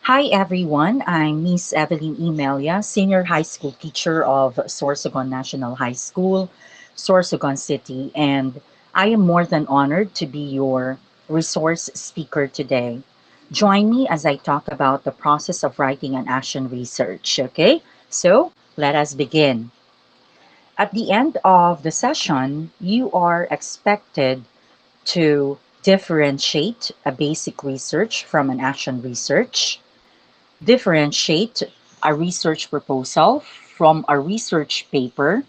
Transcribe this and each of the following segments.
Hi everyone, I'm Miss Evelyn Emelia, Senior High School Teacher of Sorsogon National High School, Sorsogon City, and I am more than honored to be your resource speaker today. Join me as I talk about the process of writing an action research, okay? So let us begin. At the end of the session, you are expected to differentiate a basic research from an action research, differentiate a research proposal from a research paper,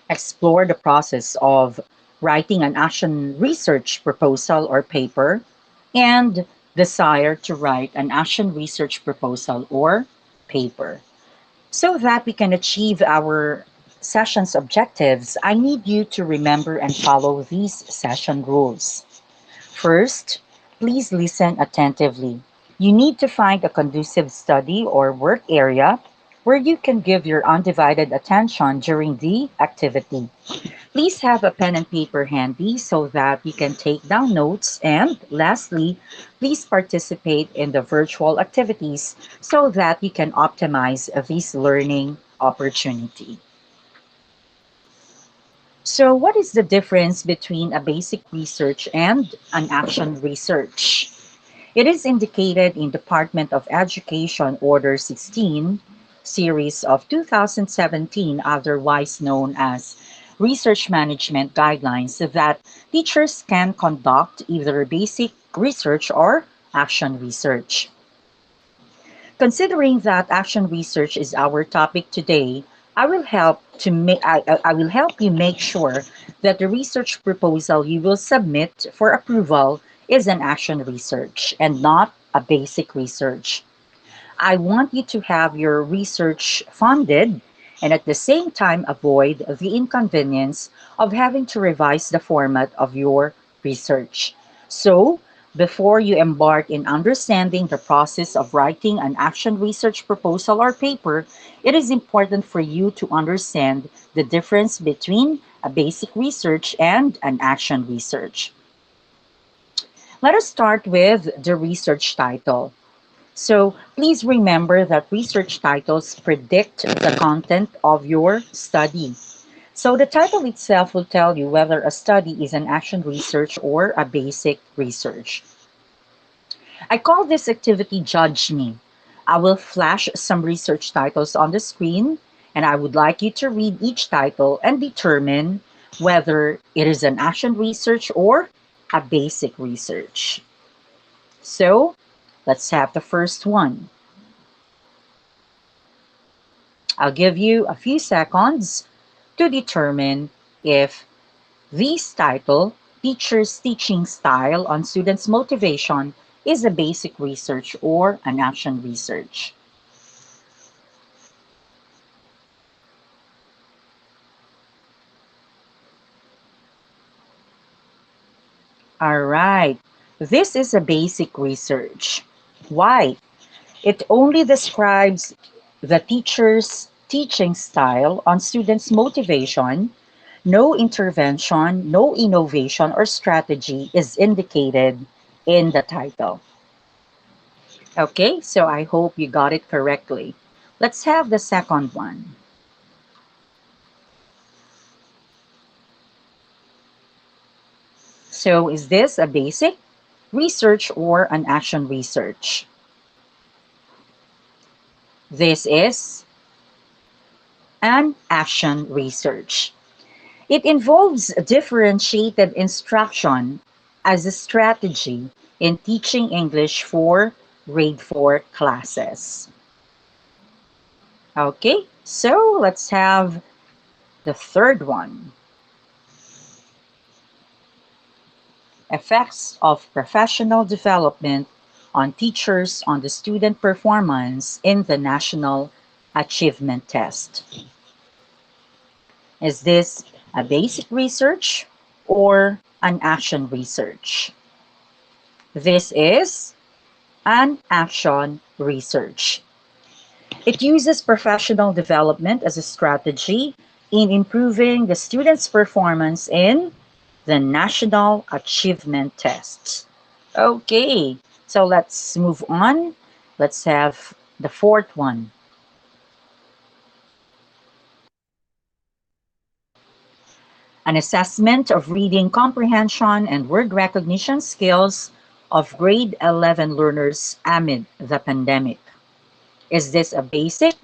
explore the process of writing an action research proposal or paper, and desire to write an action research proposal or paper. So that we can achieve our session's objectives, I need you to remember and follow these session rules. First, please listen attentively. You need to find a conducive study or work area where you can give your undivided attention during the activity. Please have a pen and paper handy so that you can take down notes. And lastly, please participate in the virtual activities so that you can optimize this learning opportunity. So, what is the difference between a basic research and an action research? It is indicated in Department of Education Order 16, Series of 2017, otherwise known as Research Management Guidelines, that teachers can conduct either basic research or action research. Considering that action research is our topic today, I will help you make sure that the research proposal you will submit for approval is an action research and not a basic research. I want you to have your research funded and at the same time avoid the inconvenience of having to revise the format of your research. So, before you embark in understanding the process of writing an action research proposal or paper, it is important for you to understand the difference between a basic research and an action research. Let us start with the research title. So please remember that research titles predict the content of your study. So the title itself will tell you whether a study is an action research or a basic research. I call this activity Judge Me. I will flash some research titles on the screen, and I would like you to read each title and determine whether it is an action research or a basic research. So let's have the first one. I'll give you a few seconds to determine if this title, Teacher's Teaching Style on Students' Motivation, is a basic research or an action research. All right, this is a basic research. Why? It only describes the teacher's teaching style on students' motivation. No intervention, no innovation or strategy is indicated in the title. Okay, so I hope you got it correctly. Let's have the second one. So is this a basic research or an action research? This is an action research. It involves differentiated instruction as a strategy in teaching English for grade 4 classes. Okay, so let's have the third one. Effects of professional development on teachers on the student performance in the National Achievement Test. Is this a basic research or an action research? This is an action research. It uses professional development as a strategy in improving the student's performance in the National Achievement Test. Okay, so let's move on. Let's have the fourth one, an assessment of reading comprehension and word recognition skills of grade 11 learners amid the pandemic. Is this a basic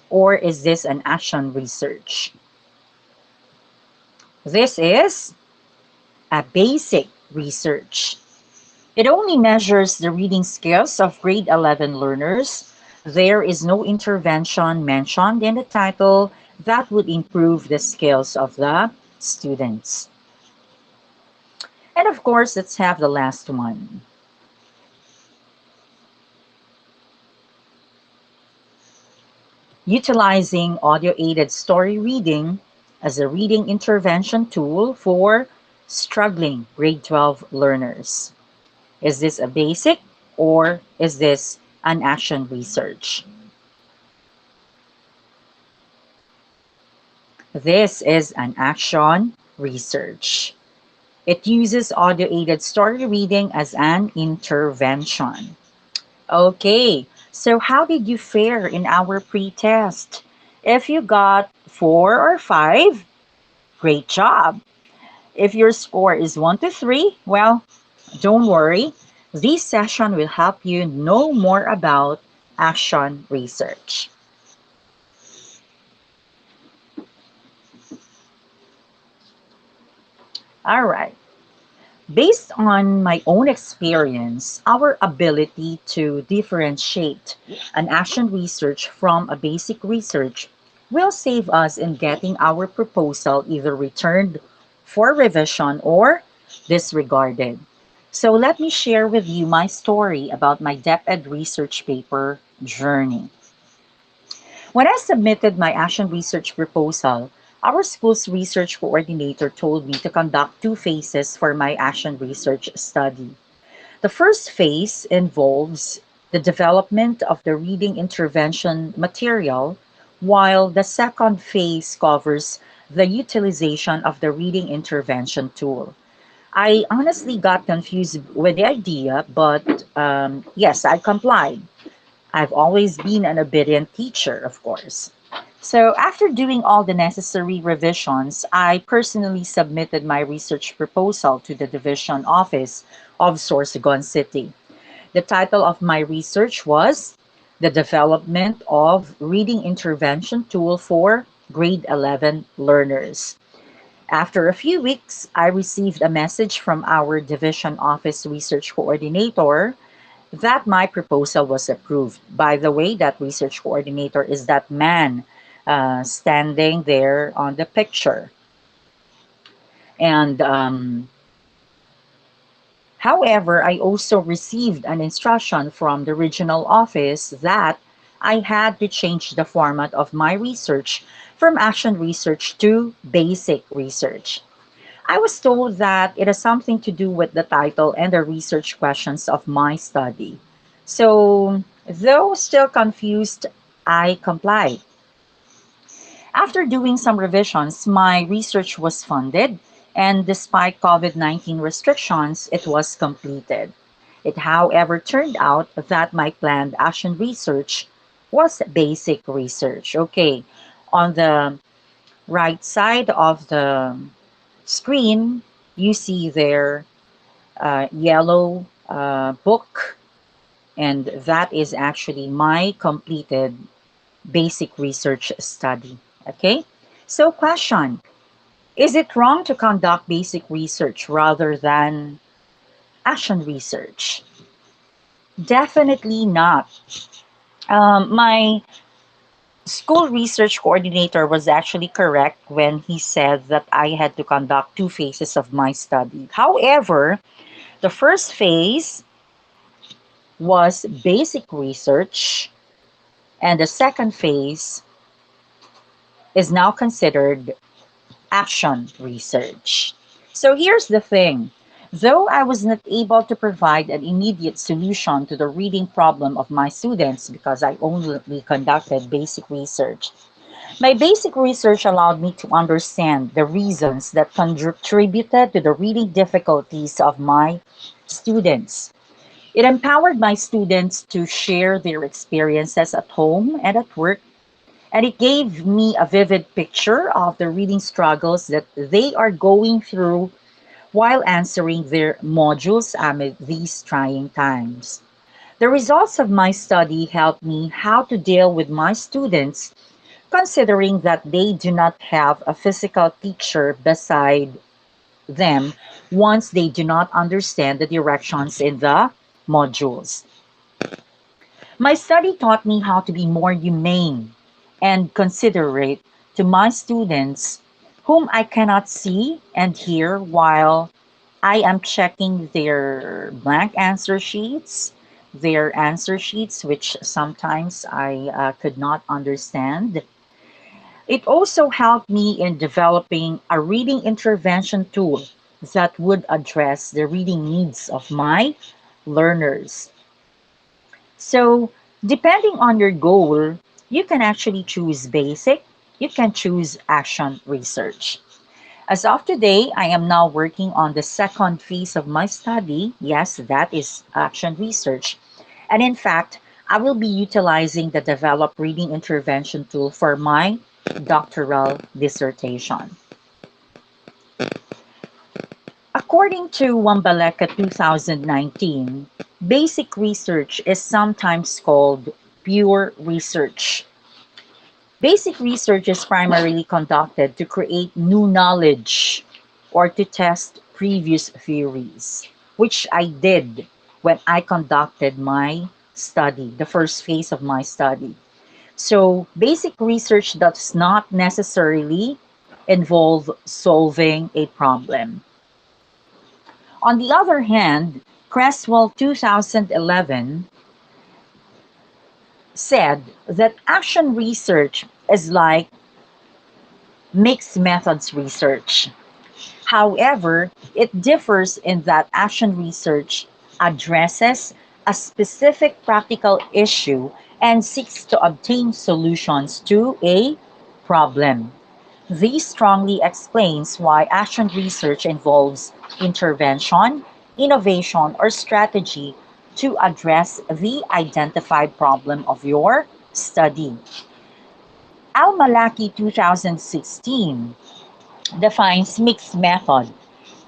or is this an action research? This is a basic research. It only measures the reading skills of grade 11 learners. There is no intervention mentioned in the title that would improve the skills of the students. And of course, let's have the last one. Utilizing audio-aided story reading as a reading intervention tool for struggling grade 12 learners. Is this a basic or is this an action research? This is an action research. It uses audio-aided story reading as an intervention. Okay, so how did you fare in our pre-test? If you got 4 or 5, great job. If your score is 1 to 3, well, don't worry. This session will help you know more about action research. All right. Based on my own experience, our ability to differentiate an action research from a basic research will save us in getting our proposal either returned for revision or disregarded. So let me share with you my story about my DepEd research paper journey. When I submitted my action research proposal, our school's research coordinator told me to conduct 2 phases for my action research study. The first phase involves the development of the reading intervention material, while the second phase covers the utilization of the reading intervention tool. I honestly got confused with the idea, but yes, I complied. I've always been an obedient teacher, of course. So, after doing all the necessary revisions, I personally submitted my research proposal to the division office of Sorsogon City. The title of my research was The Development of Reading Intervention Tool for Grade 11 Learners. After a few weeks, I received a message from our division office research coordinator that my proposal was approved. By the way, that research coordinator is that man standing there on the picture. And however, I also received an instruction from the regional office that I had to change the format of my research from action research to basic research. I was told that it has something to do with the title and the research questions of my study. So, though still confused, I complied. After doing some revisions, my research was funded, and despite COVID 19 restrictions, it was completed. It, however, turned out that my planned action research was basic research. Okay, on the right side of the screen, you see there yellow book, and that is actually my completed basic research study. Okay, so question, is it wrong to conduct basic research rather than action research? Definitely not. My school research coordinator was actually correct when he said that I had to conduct 2 phases of my study. However, the first phase was basic research, and the second phase is now considered action research. So here's the thing. Though I was not able to provide an immediate solution to the reading problem of my students because I only conducted basic research, My basic research allowed me to understand the reasons that contributed to the reading difficulties of my students. It empowered my students to share their experiences at home and at work, and it gave me a vivid picture of the reading struggles that they are going through while answering their modules amid these trying times. The results of my study helped me how to deal with my students, considering that they do not have a physical teacher beside them once they do not understand the directions in the modules. My study taught me how to be more humane and considerate to my students whom I cannot see and hear while I am checking their blank answer sheets, their answer sheets, which sometimes I could not understand. It also helped me in developing a reading intervention tool that would address the reading needs of my learners. So, depending on your goal, you can actually choose basic, you can choose action research. As of today, I am now working on the second phase of my study. Yes, that is action research. And in fact, I will be utilizing the developed reading intervention tool for my doctoral dissertation. According to Wambaleka 2019, basic research is sometimes called pure research. Basic research is primarily conducted to create new knowledge or to test previous theories, which I did when I conducted my study, the first phase of my study. So, basic research does not necessarily involve solving a problem. On the other hand, Creswell 2011 said that action research is like mixed methods research. However, it differs in that action research addresses a specific practical issue and seeks to obtain solutions to a problem. This strongly explains why action research involves intervention, innovation, or strategy to address the identified problem of your study. Al-Malaki 2016 defines mixed method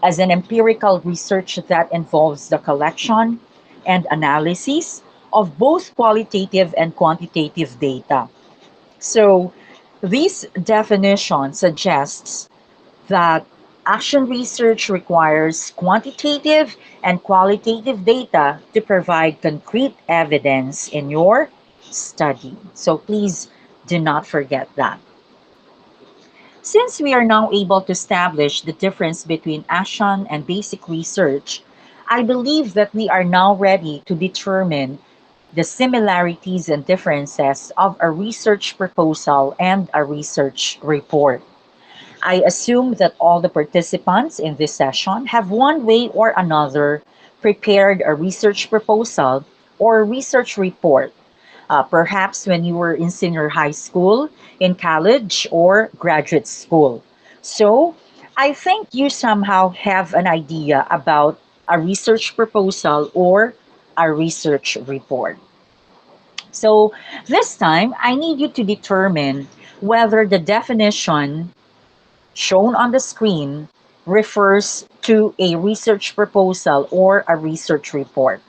as an empirical research that involves the collection and analysis of both qualitative and quantitative data. So, this definition suggests that action research requires quantitative and qualitative data to provide concrete evidence in your study. So, please do not forget that. Since we are now able to establish the difference between action and basic research, I believe that we are now ready to determine the similarities and differences of a research proposal and a research report. I assume that all the participants in this session have one way or another prepared a research proposal or research report, perhaps when you were in senior high school, in college, or graduate school. So I think you somehow have an idea about a research proposal or a research report. So this time, I need you to determine whether the definition shown on the screen refers to a research proposal or a research report.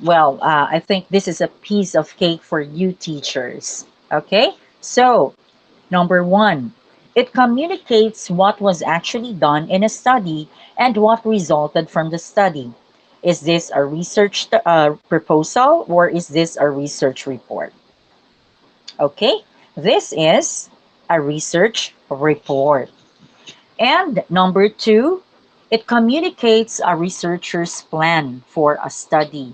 Well, I think this is a piece of cake for you teachers. Okay? So, number one, it communicates what was actually done in a study and what resulted from the study. Is this a research proposal or is this a research report? Okay? This is a research report. And number two, it communicates a researcher's plan for a study.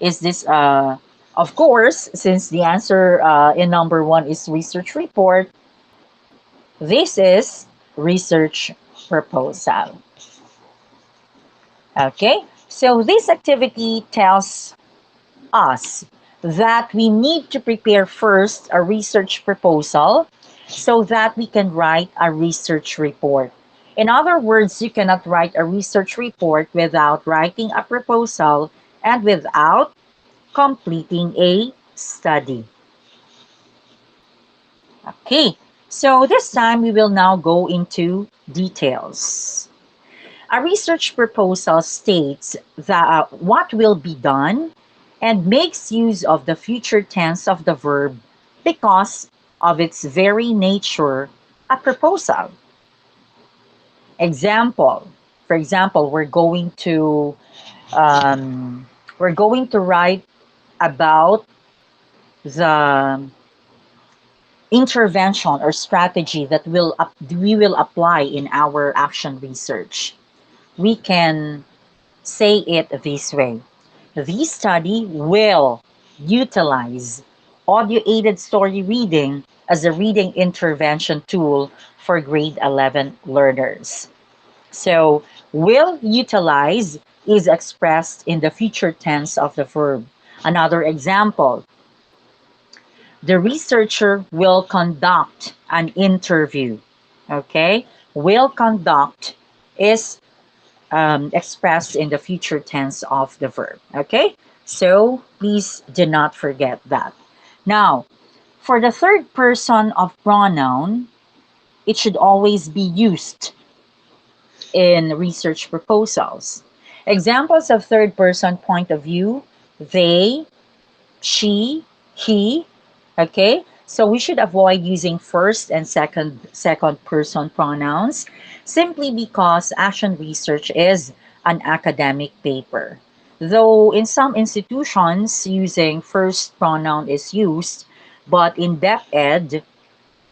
Is this, of course, since the answer in number one is research report, this is research proposal. Okay, so this activity tells us that we need to prepare first a research proposal so that we can write a research report. In other words, you cannot write a research report without writing a proposal and without completing a study. Okay, so this time we will now go into details. A research proposal states that what will be done and makes use of the future tense of the verb because of its very nature, a proposal. Example, for example, um, we're going to write about the intervention or strategy that we will apply in our action research. We can say it this way. This study will utilize audio aided story reading as a reading intervention tool for grade 11 learners. So, will utilize is expressed in the future tense of the verb. Another example, the researcher will conduct an interview. Okay? Will conduct is expressed in the future tense of the verb. Okay? So please do not forget that. Now, for the third person of pronoun, it should always be used in research proposals. Examples of third person point of view, they, she, he. Okay? So we should avoid using first and second person pronouns simply because action research is an academic paper. Though in some institutions using first pronoun is used, but in depth ed,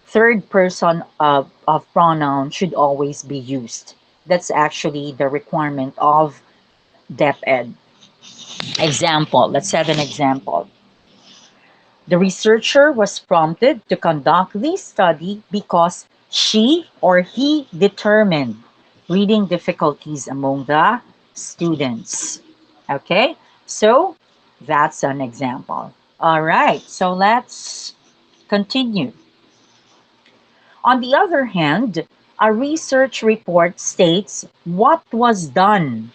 third person of pronoun should always be used. That's actually the requirement of depth ed. Example, let's have an example. The researcher was prompted to conduct this study because she or he determined reading difficulties among the students. Okay, so that's an example. All right, so let's continue. On the other hand, a research report states what was done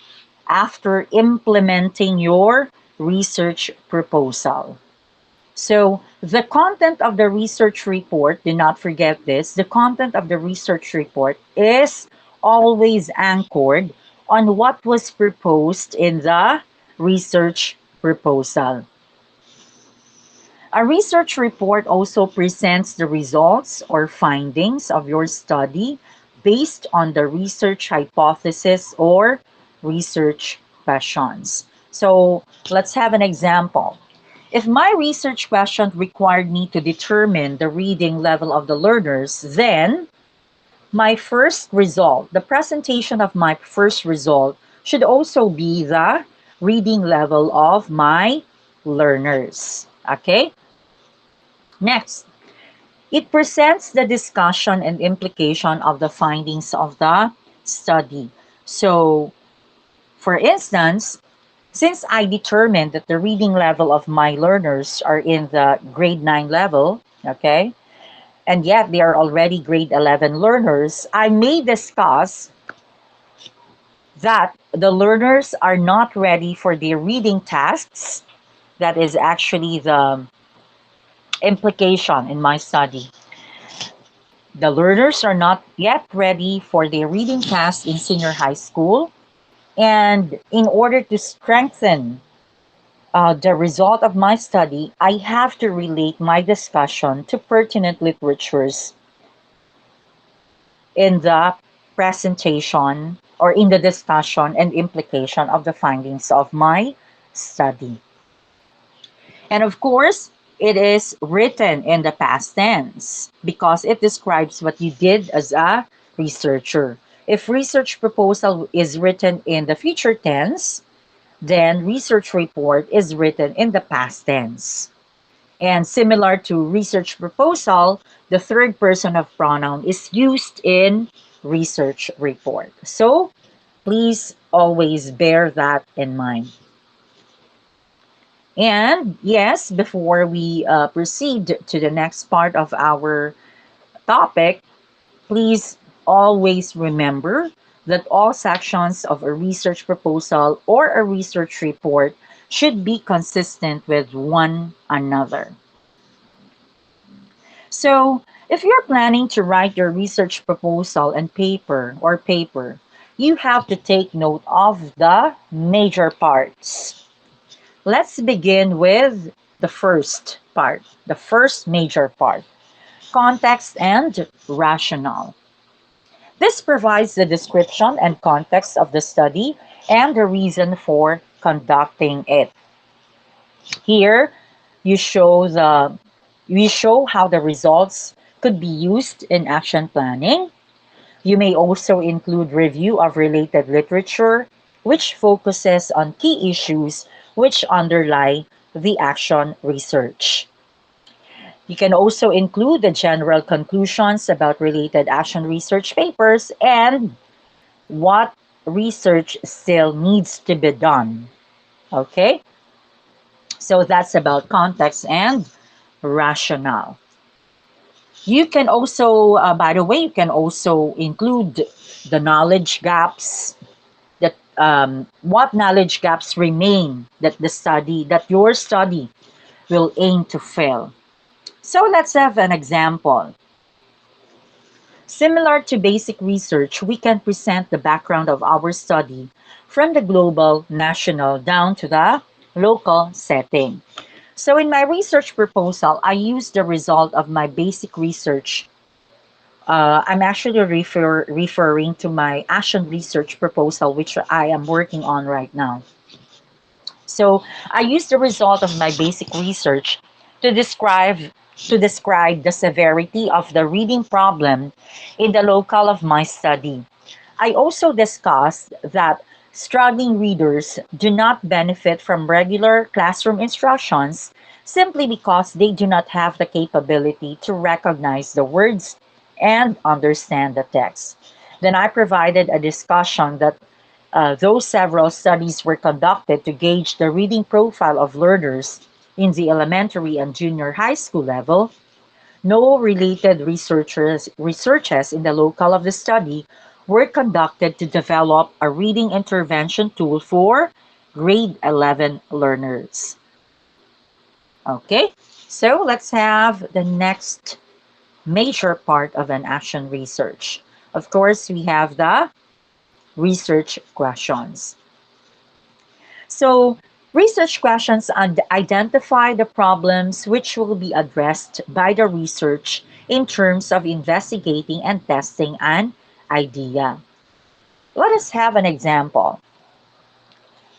after implementing your research proposal. So the content of the research report, do not forget this, the content of the research report is always anchored on what was proposed in the research proposal. A research report also presents the results or findings of your study based on the research hypothesis or research questions. So let's have an example. If my research question required me to determine the reading level of the learners, then my first result, the presentation of my first result, should also be the reading level of my learners. Okay? Next, it presents the discussion and implication of the findings of the study. So, for instance, since I determined that the reading level of my learners are in the grade 9 level, okay, and yet they are already grade 11 learners, I may discuss that the learners are not ready for their reading tasks. That is actually the implication in my study. The learners are not yet ready for their reading tasks in senior high school. And in order to strengthen the result of my study, I have to relate my discussion to pertinent literatures in the presentation or in the discussion and implication of the findings of my study. And of course, it is written in the past tense because it describes what you did as a researcher. If research proposal is written in the future tense, then research report is written in the past tense. And similar to research proposal, the third person of pronoun is used in research report. So please always bear that in mind. And yes, before we proceed to the next part of our topic, please always remember that all sections of a research proposal or a research report should be consistent with one another. So, if you're planning to write your research proposal and paper, you have to take note of the major parts. Let's begin with the first part, the first major part, context and rationale. This provides the description and context of the study and the reason for conducting it. Here, you show the we show how the results could be used in action planning. You may also include review of related literature, which focuses on key issues which underlie the action research. You can also include the general conclusions about related action research papers and what research still needs to be done. Okay? So that's about context and rationale. You can also, by the way, you can also include the knowledge gaps, that what knowledge gaps remain that your study will aim to fill. So let's have an example. Similar to basic research, we can present the background of our study from the global, national, down to the local setting. So in my research proposal, I used the result of my basic research. I'm actually referring to my action research proposal, which I am working on right now. So I used the result of my basic research to describe the severity of the reading problem in the locale of my study. I also discussed that struggling readers do not benefit from regular classroom instructions simply because they do not have the capability to recognize the words and understand the text. Then I provided a discussion that though several studies were conducted to gauge the reading profile of learners in the elementary and junior high school level, no related researches in the locale of the study were conducted to develop a reading intervention tool for grade 11 learners. Okay, so let's have the next major part of an action research. Of course, we have the research questions. So, research questions identify the problems which will be addressed by the research in terms of investigating and testing an idea. Let us have an example.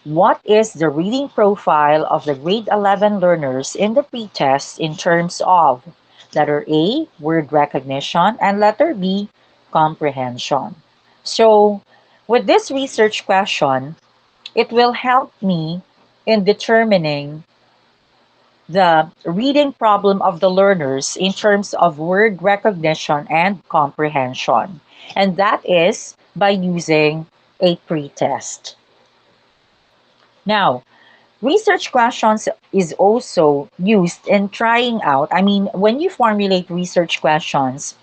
What is the reading profile of the grade 11 learners in the pretest in terms of letter A, word recognition, and letter B, comprehension? So, with this research question, it will help me in determining the reading problem of the learners in terms of word recognition and comprehension. And that is by using a pretest. Now, research questions is also used in trying out. I mean, when you formulate research questions,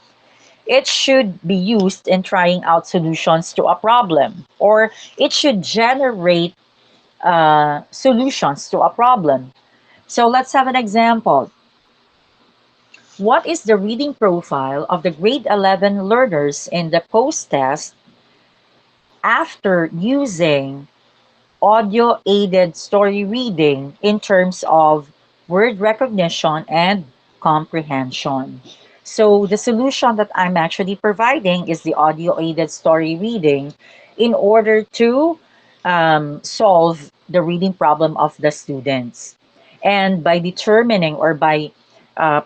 it should be used in trying out solutions to a problem, or it should generate solutions to a problem. So let's have an example. What is the reading profile of the grade 11 learners in the post-test after using audio-aided story reading in terms of word recognition and comprehension? So the solution that I'm actually providing is the audio-aided story reading in order to solve the reading problem of the students. And by determining or by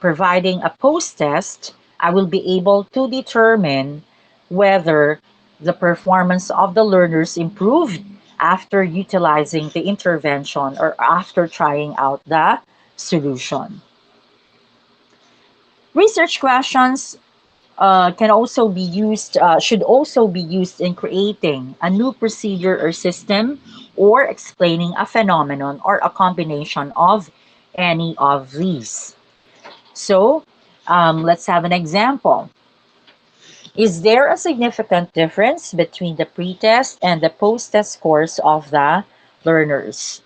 providing a post-test, I will be able to determine whether the performance of the learners improved after utilizing the intervention or after trying out the solution. Research questions should also be used in creating a new procedure or system or explaining a phenomenon or a combination of any of these. So let's have an example. Is there a significant difference between the pre-test and the post-test scores of the learners?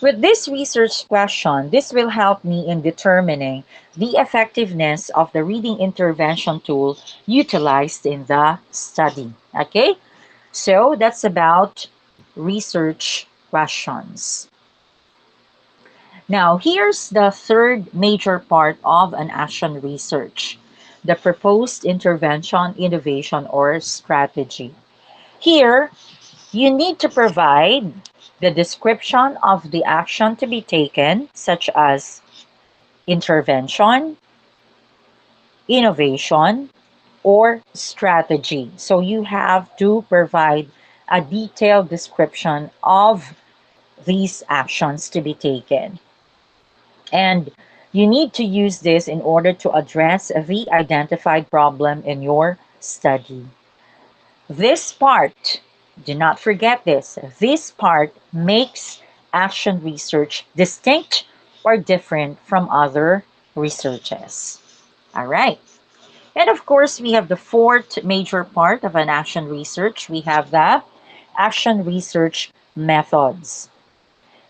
With this research question, this will help me in determining the effectiveness of the reading intervention tool utilized in the study. Okay, so that's about research questions. Now, here's the third major part of an action research: the proposed intervention, innovation, or strategy. Here, you need to provide the description of the action to be taken, such as intervention, innovation, or strategy. So you have to provide a detailed description of these actions to be taken. And you need to use this in order to address the identified problem in your study. This part, do not forget this, this part makes action research distinct or different from other researches. All right. And of course, we have the fourth major part of an action research. We have the action research methods.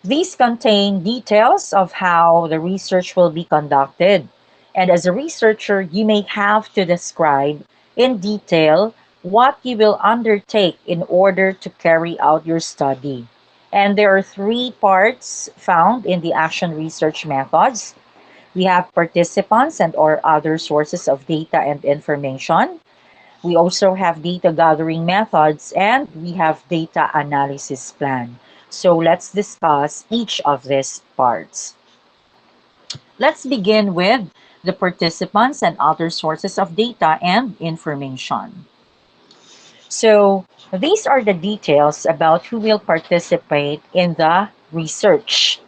These contain details of how the research will be conducted. And as a researcher, you may have to describe in detail what you will undertake in order to carry out your study. And there are three parts found in the action research methods. We have participants and or other sources of data and information. We also have data gathering methods, and we have data analysis plan. So let's discuss each of these parts. Let's begin with the participants and other sources of data and information. So these are the details about who will participate in the research.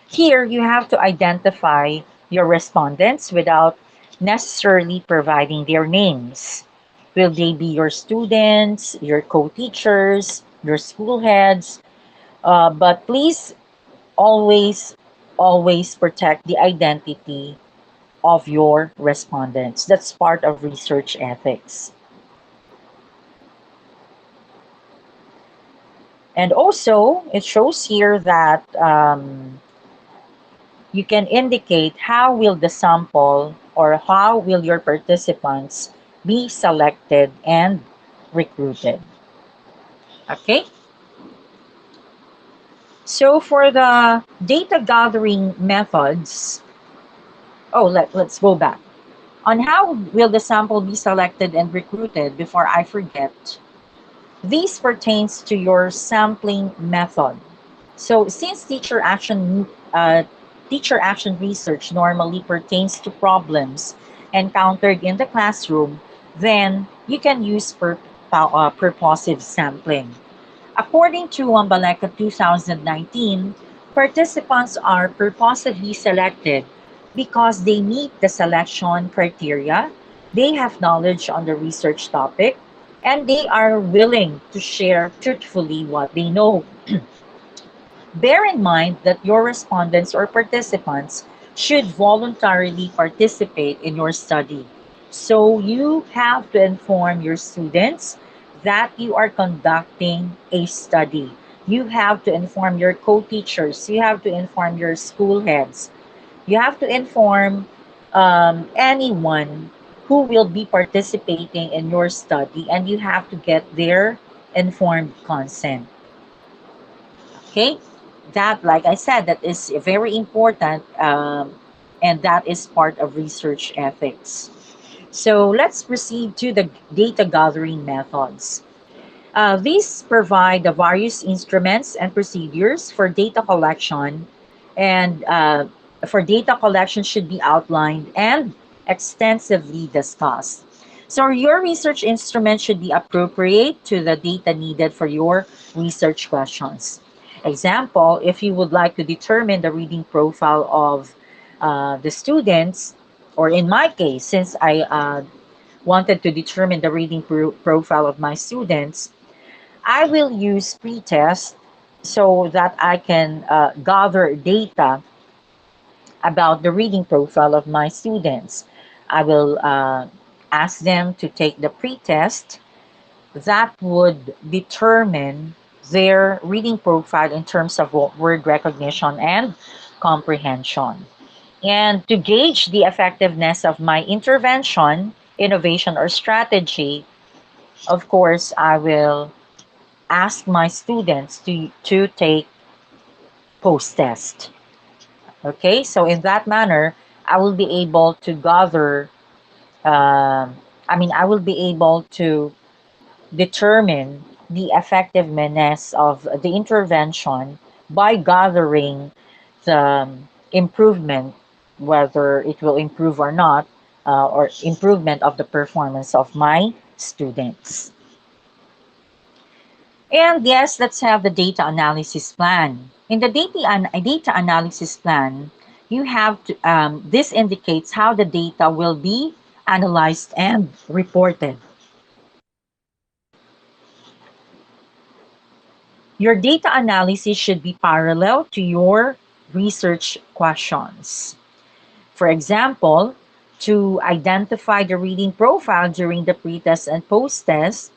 Here, you have to identify your respondents without necessarily providing their names. Will they be your students, your co-teachers, your school heads? But please always, always protect the identity of your respondents. That's part of research ethics. And also, it shows here that you can indicate how will the sample or how will your participants be selected and recruited. Okay? So for the data gathering methods, let's go back. On how will the sample be selected and recruited, before I forget, this pertains to your sampling method. So since teacher action research normally pertains to problems encountered in the classroom, then you can use purposive sampling. According to Wambaleka 2019, participants are purposively selected because they meet the selection criteria, they have knowledge on the research topic, and they are willing to share truthfully what they know. Bear in mind that your respondents or participants should voluntarily participate in your study. So you have to inform your students that you are conducting a study. You have to inform your co-teachers. You have to inform your school heads. You have to inform anyone who will be participating in your study, and you have to get their informed consent. Okay, that, like I said, that is very important, and that is part of research ethics. So let's proceed to the data gathering methods. These provide the various instruments and procedures for data collection, and for data collection should be outlined and extensively discussed. So your research instrument should be appropriate to the data needed for your research questions. Example, if you would like to determine the reading profile of the students, or in my case, since I wanted to determine the reading profile of my students, I will use pretest so that I can gather data about the reading profile of my students. I will ask them to take the pre-test that would determine their reading profile in terms of word recognition and comprehension. And to gauge the effectiveness of my intervention, innovation, or strategy, of course, I will ask my students to take post-test. Okay, so in that manner, I will be able to gather, I will be able to determine the effectiveness of the intervention by gathering the improvement, whether it will improve or not, or improvement of the performance of my students. And yes, let's have the data analysis plan. In the data analysis plan, you have to, this indicates how the data will be analyzed and reported. Your data analysis should be parallel to your research questions. For example, to identify the reading profile during the pretest and post-test,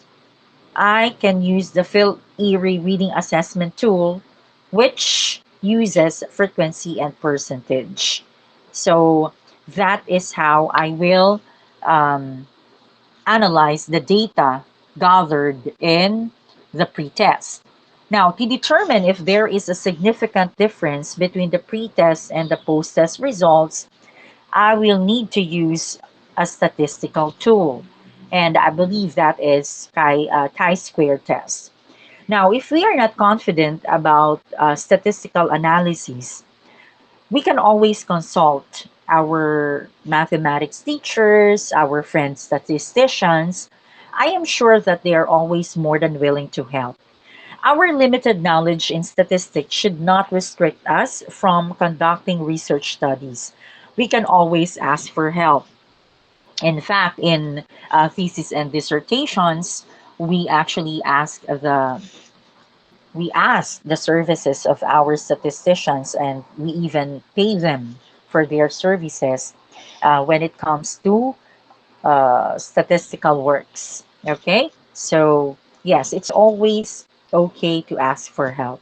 I can use the Phil Erie reading assessment tool, which uses frequency and percentage. So that is how I will um, analyze the data gathered in the pretest. Now, to determine if there is a significant difference between the pretest and the post-test results, I will need to use a statistical tool. And I believe that is chi-square test. Now, if we are not confident about statistical analysis, we can always consult our mathematics teachers, our friends statisticians. I am sure that they are always more than willing to help. Our limited knowledge in statistics should not restrict us from conducting research studies. We can always ask for help. In fact, in thesis and dissertations, we actually ask the services of our statisticians, and we even pay them for their services when it comes to statistical works. Okay, so yes, it's always okay to ask for help.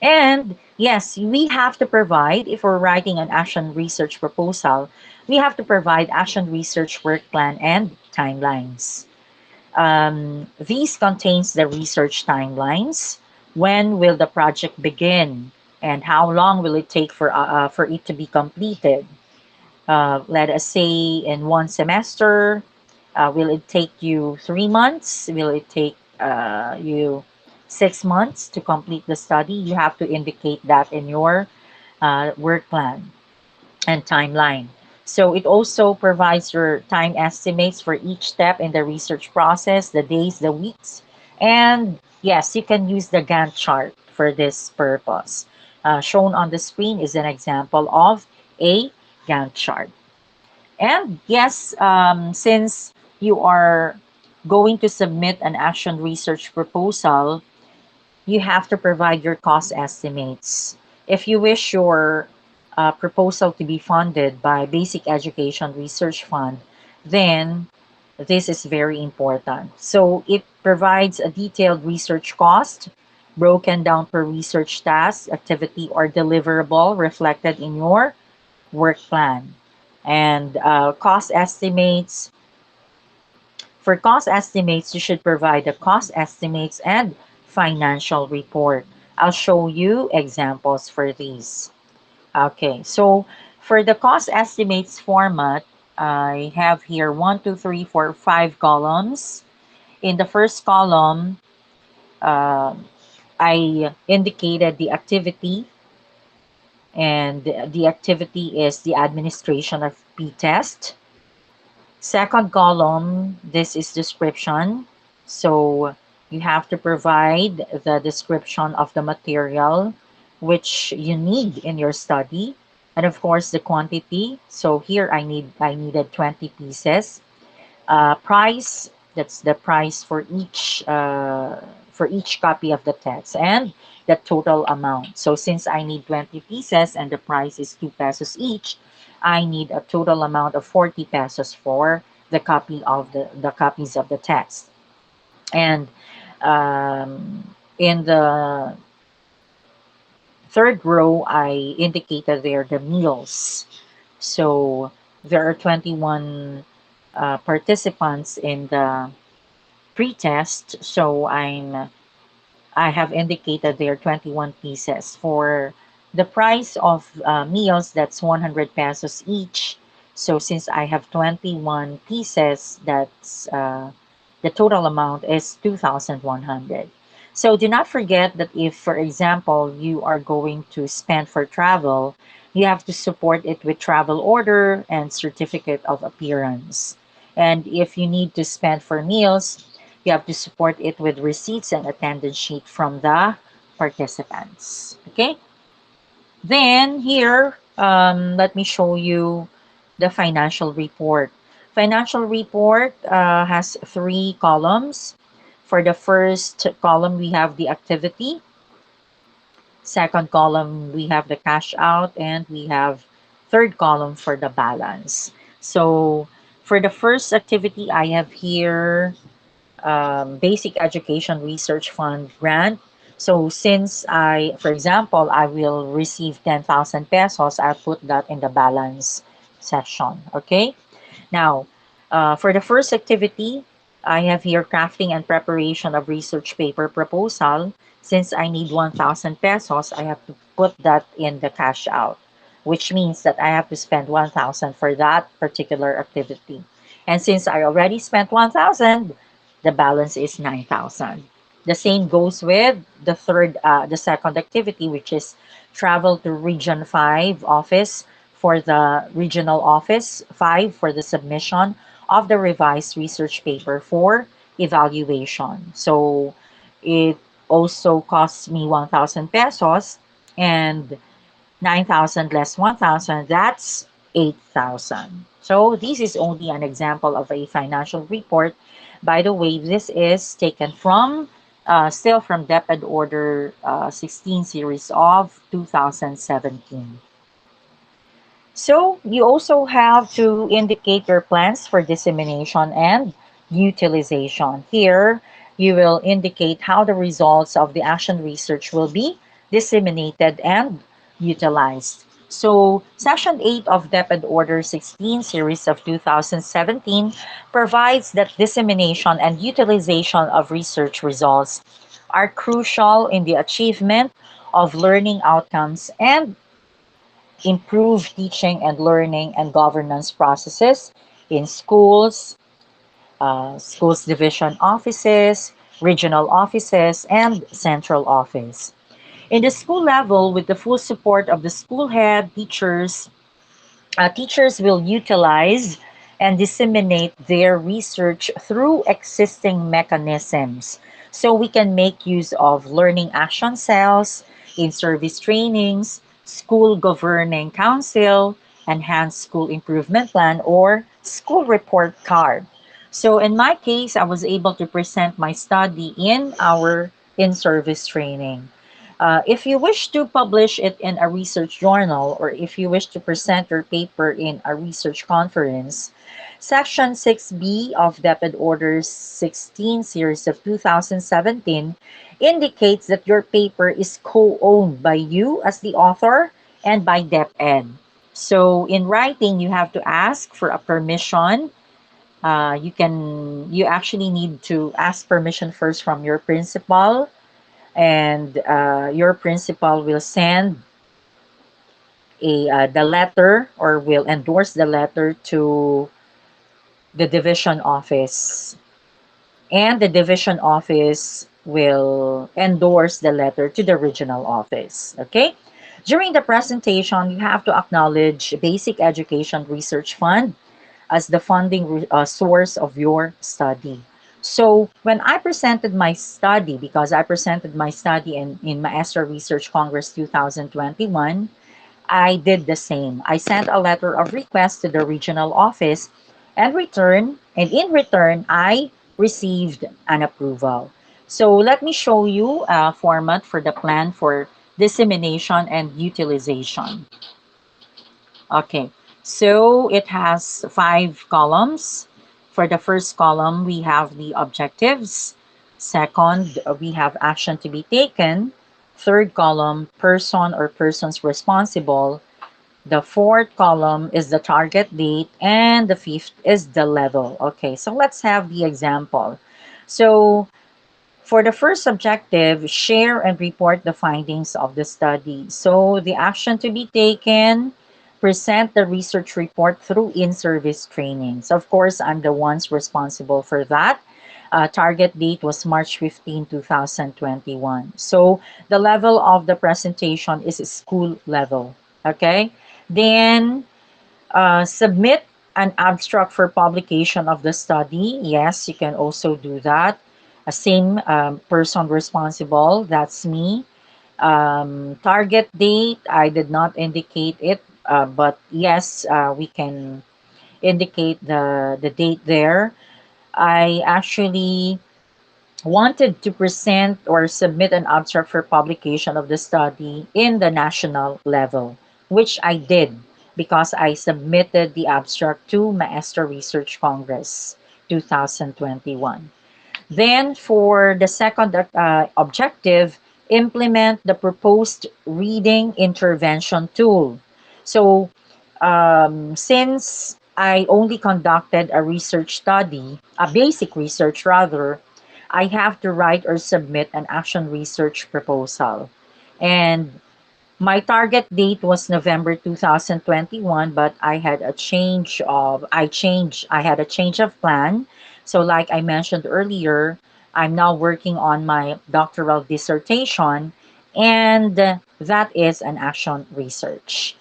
And yes, we have to provide, if we're writing an action research proposal, we have to provide action research work plan and timelines. These contains the research timelines. When will the project begin? And how long will it take for it to be completed? Let us say in one semester, will it take you 3 months? Will it take you 6 months to complete the study? You have to indicate that in your work plan and timeline. So it also provides your time estimates for each step in the research process, the days, the weeks, and yes, you can use the Gantt chart for this purpose. Shown on the screen is an example of a Gantt chart. And yes, since you are going to submit an action research proposal, you have to provide your cost estimates. If you wish your proposal to be funded by Basic Education Research Fund, then this is very important. So it provides a detailed research cost broken down per research task, activity, or deliverable reflected in your work plan. And cost estimates, for cost estimates, you should provide the cost estimates and financial report. I'll show you examples for these. Okay, so for the cost estimates format, I have here 5 columns. In the first column, uh, I indicated the activity, and the activity is the administration of p-test. Second column, this is description. So you have to provide the description of the material which you need in your study. And of course, the quantity. So here I needed 20 pieces. Price, that's the price for each for each copy of the text and the total amount. So since I need 20 pieces and the price is 2 pesos each, I need a total amount of 40 pesos for the copies of the text. And in the third row, I indicated there the meals. So there are 21 participants in the pre-test. So I have indicated there 21 pieces. For the price of meals, that's 100 pesos each. So since I have 21 pieces, that's the total amount is 2,100. So do not forget that if, for example, you are going to spend for travel, you have to support it with travel order and certificate of appearance. And if you need to spend for meals, you have to support it with receipts and attendance sheet from the participants. Okay? Then here, let me show you the financial report. Financial report has three columns. For the first column, we have the activity. Second column, we have the cash out, and we have third column for the balance. So for the first activity, I have here basic education research fund grant. So since for example, I will receive 10,000 pesos, I'll put that in the balance section. Okay. Now, for the first activity, I have here crafting and preparation of research paper proposal. Since I need 1,000 pesos, I have to put that in the cash out, which means that I have to spend 1,000 for that particular activity. And since I already spent 1,000, the balance is 9,000. The same goes with the second activity, which is travel to Region 5 office for the regional office, 5 for the submission of the revised research paper for evaluation. So it also costs me 1,000 pesos, and 9,000 less 1,000, that's 8,000. So this is only an example of a financial report. By the way, this is taken from still from DepEd Order 16 series of 2017. So you also have to indicate your plans for dissemination and utilization. Here, you will indicate how the results of the action research will be disseminated and utilized. So Section 8 of DepEd Order 16 series of 2017 provides that dissemination and utilization of research results are crucial in the achievement of learning outcomes and improve teaching and learning and governance processes in schools, schools division offices, regional offices, and central office. In the school level, with the full support of the school head, teachers will utilize and disseminate their research through existing mechanisms. So we can make use of learning action cells, in-service trainings, school governing council, enhanced school improvement plan, or school report card. So in my case, I was able to present my study in our in-service training. If you wish to publish it in a research journal, or if you wish to present your paper in a research conference, Section 6B of DepEd Order 16 series of 2017 indicates that your paper is co-owned by you as the author and by DepEd. So in writing, you have to ask for a permission. You actually need to ask permission first from your principal, and your principal will send the letter, or will endorse the letter to the division office, and the division office will endorse the letter to the regional office. Okay. During the presentation, you have to acknowledge Basic Education Research Fund as the funding source of your study. So when I presented my study, because I presented my study in Maestra Research Congress 2021, I did the same. I sent a letter of request to the regional office and in return, I received an approval. So let me show you a format for the plan for dissemination and utilization. Okay, so it has 5 columns. For the first column, we have the objectives. Second, we have action to be taken. Third column, person or persons responsible. The fourth column is the target date, and the fifth is the level. Okay, so let's have the example. So for the first objective, share and report the findings of the study. So the action to be taken, present the research report through in-service trainings. Of course, I'm the ones responsible for that. Target date was March 15, 2021. So the level of the presentation is school level. Okay. Then submit an abstract for publication of the study. Yes, you can also do that. A same person responsible, that's me. Target date, I did not indicate it, but yes, we can indicate the date there. I actually wanted to present or submit an abstract for publication of the study in the national level, which I did because I submitted the abstract to Maestro Research Congress 2021. Then for the second objective, implement the proposed reading intervention tool. So since I only conducted a research study, a basic research rather, I have to write or submit an action research proposal. And my target date was November 2021, but I had a change of plan. So like I mentioned earlier, I'm now working on my doctoral dissertation, and that is an action research.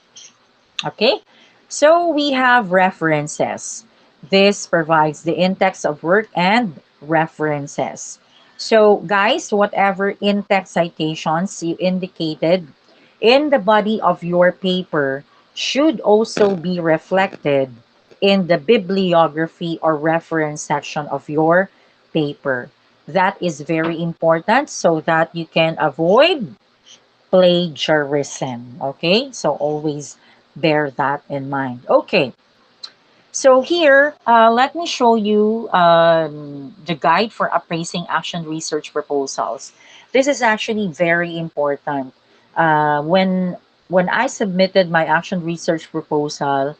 Okay, so we have references. This provides the in-text of work and references. So guys, whatever in-text citations you indicated in the body of your paper should also be reflected in the bibliography or reference section of your paper. That is very important so that you can avoid plagiarism. Okay, so always bear that in mind. Okay, so here, let me show you the guide for appraising action research proposals. This is actually very important. When I submitted my action research proposal,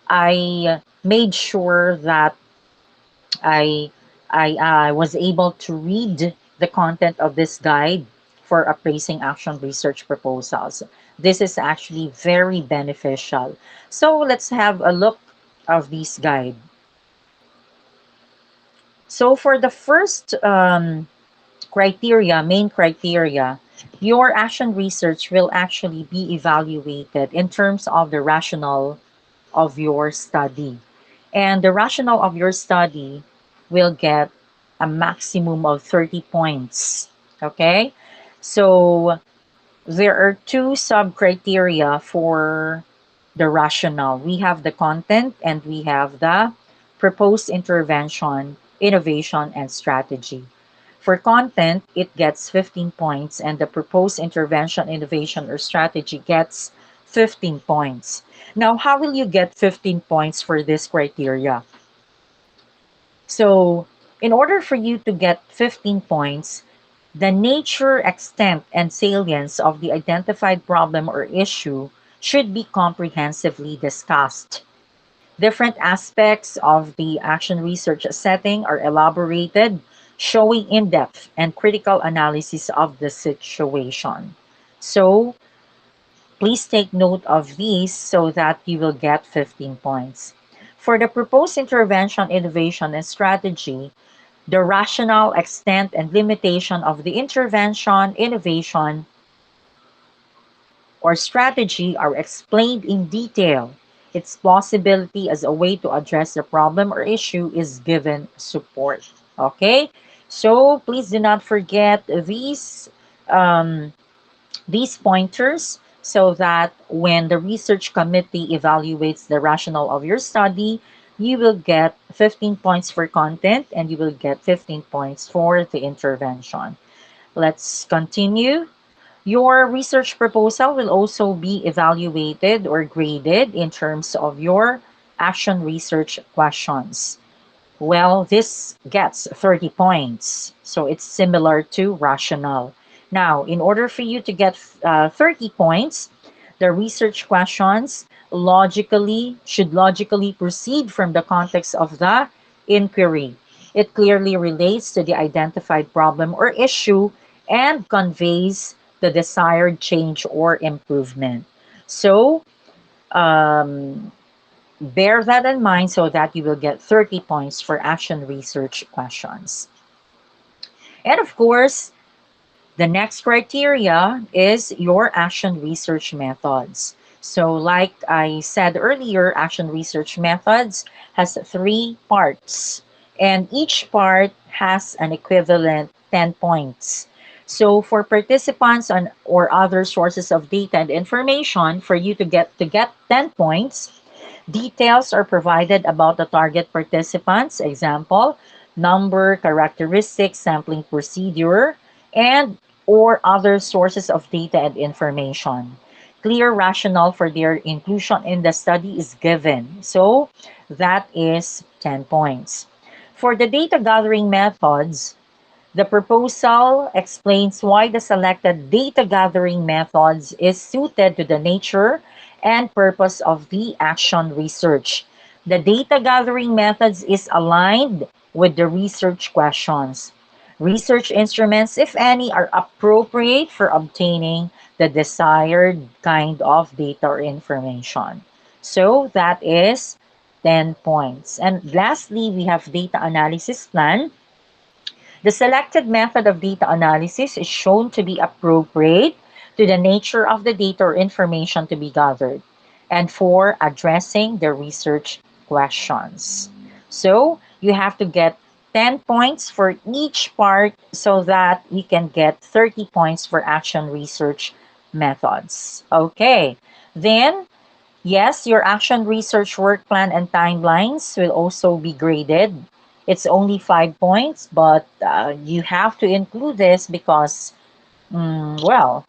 I made sure that I I was able to read the content of this guide for appraising action research proposals. This is actually very beneficial. So let's have a look of this guide. So for the first main criteria, your action research will actually be evaluated in terms of the rationale of your study. And the rationale of your study will get a maximum of 30 points. Okay? So there are two sub criteria for the rationale. We have the content and we have the proposed intervention, innovation, and strategy. For content, it gets 15 points, and the proposed intervention, innovation, or strategy gets 15 points. Now, how will you get 15 points for this criteria? So, in order for you to get 15 points, the nature, extent, and salience of the identified problem or issue should be comprehensively discussed. Different aspects of the action research setting are elaborated, showing in depth and critical analysis of the situation. So, please take note of these so that you will get 15 points. For the proposed intervention, innovation, and strategy, the rationale, extent, and limitation of the intervention, innovation, or strategy are explained in detail. Its plausibility as a way to address the problem or issue is given support. Okay? So please do not forget um, these pointers so that when the research committee evaluates the rationale of your study, you will get 15 points for content and you will get 15 points for the intervention. Let's continue. Your research proposal will also be evaluated or graded in terms of your action research questions. Well, this gets 30 points. So it's similar to rational. Now, in order for you to get 30 points, the research questions should logically proceed from the context of the inquiry. It clearly relates to the identified problem or issue and conveys the desired change or improvement. So, um, bear that in mind so that you will get 30 points for action research questions. And of course, the next criteria is your action research methods. So like I said earlier, action research methods has three parts and each part has an equivalent 10 points. So for participants on or other sources of data and information, for you to get 10 points, details are provided about the target participants, example, number, characteristics, sampling procedure, and or other sources of data and information. Clear rationale for their inclusion in the study is given. So that is 10 points. For the data gathering methods, the proposal explains why the selected data gathering methods is suited to the nature and purpose of the action research. The data gathering methods is aligned with the research questions. Research instruments, if any, are appropriate for obtaining the desired kind of data or information. So that is 10 points. And lastly, we have data analysis plan. The selected method of data analysis is shown to be appropriate to the nature of the data or information to be gathered and for addressing the research questions. So you have to get 10 points for each part so that you can get 30 points for action research methods. Okay, then yes, your action research work plan and timelines will also be graded. It's only 5 points, but you have to include this because, well,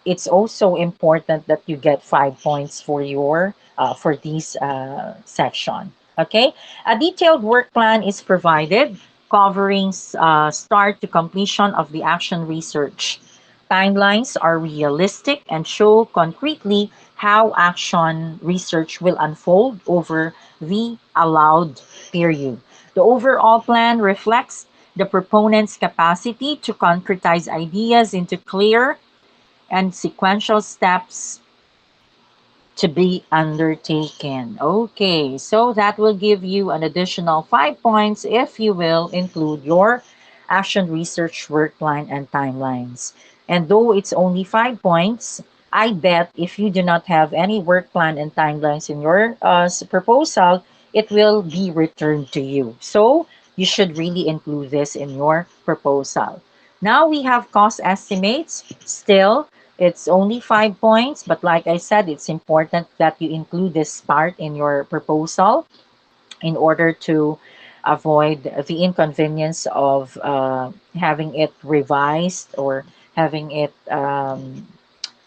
it's also important that you get 5 points for your for this section. Okay, a detailed work plan is provided covering start to completion of the action research. Timelines are realistic and show concretely how action research will unfold over the allowed period. The overall plan reflects the proponent's capacity to concretize ideas into clear and sequential steps to be undertaken. Okay, so that will give you an additional 5 points if you will include your action research work plan and timelines. And though it's only 5 points, I bet if you do not have any work plan and timelines in your proposal, it will be returned to you. So you should really include this in your proposal. Now we have cost estimates. Still, it's only 5 points, but like I said, it's important that you include this part in your proposal in order to avoid the inconvenience of having it revised or having it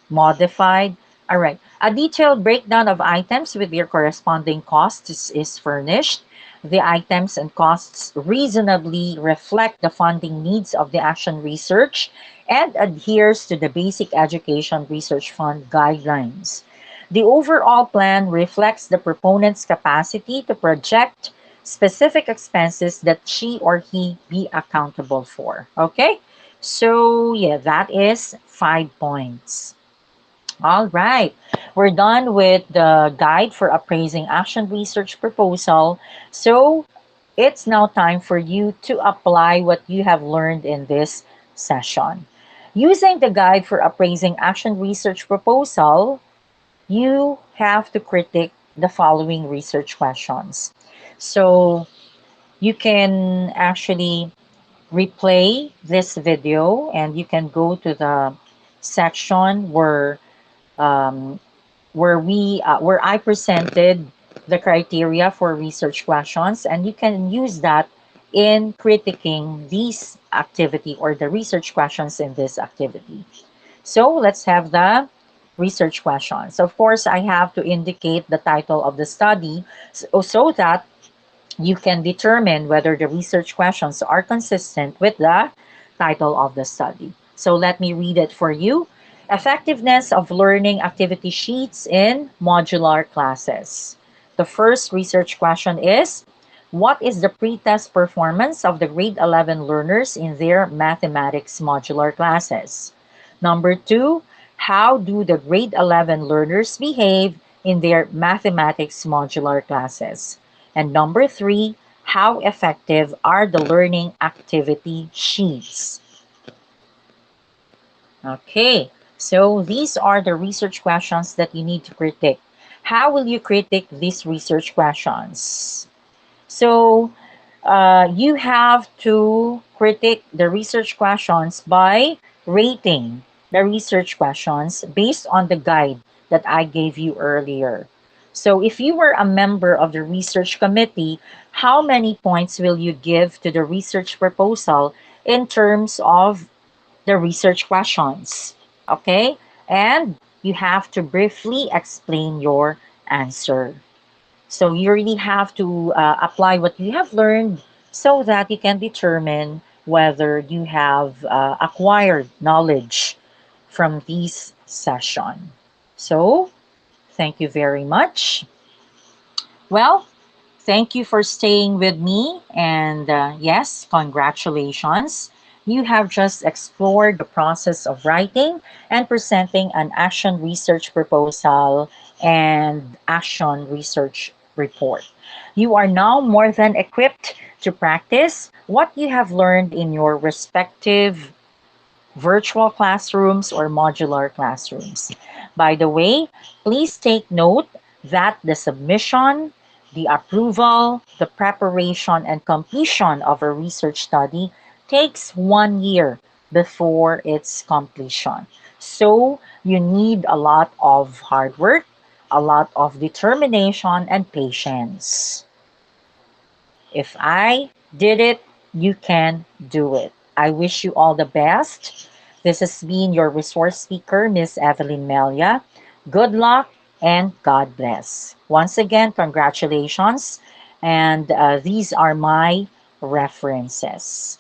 modified. All right. A detailed breakdown of items with their corresponding costs is furnished. The items and costs reasonably reflect the funding needs of the action research and adheres to the Basic Education Research Fund guidelines. The overall plan reflects the proponent's capacity to project specific expenses that she or he be accountable for. Okay? So, yeah, that is 5 points. All right, we're done with the guide for appraising action research proposal. So it's now time for you to apply what you have learned in this session. Using the guide for appraising action research proposal, you have to critique the following research questions. So you can actually replay this video and you can go to the section um, where I presented the criteria for research questions, and you can use that in critiquing these activity or the research questions in this activity. So let's have the research questions. Of course, I have to indicate the title of the study so that you can determine whether the research questions are consistent with the title of the study. So let me read it for you. Effectiveness of learning activity sheets in modular classes. The first research question is, what is the pretest performance of the grade 11 learners in their mathematics modular classes? Number two, how do the grade 11 learners behave in their mathematics modular classes? And number three, how effective are the learning activity sheets? Okay, so these are the research questions that you need to critique. How will you critique these research questions? So you have to critique the research questions by rating the research questions based on the guide that I gave you earlier. So if you were a member of the research committee, how many points will you give to the research proposal in terms of the research questions? Okay? And you have to briefly explain your answer. So you really have to apply what you have learned so that you can determine whether you have acquired knowledge from this session. So thank you very much. Well, thank you for staying with me. And yes, congratulations. You have just explored the process of writing and presenting an action research proposal and action research report. You are now more than equipped to practice what you have learned in your respective virtual classrooms or modular classrooms. By the way, please take note that the submission, the approval, the preparation, and completion of a research study takes 1 year before its completion. So you need a lot of hard work, a lot of determination, and patience. If I did it, you can do it. I wish you all the best. This has been your resource speaker, Miss Evelyn Melia. Good luck and God bless. Once again, congratulations. And these are my references.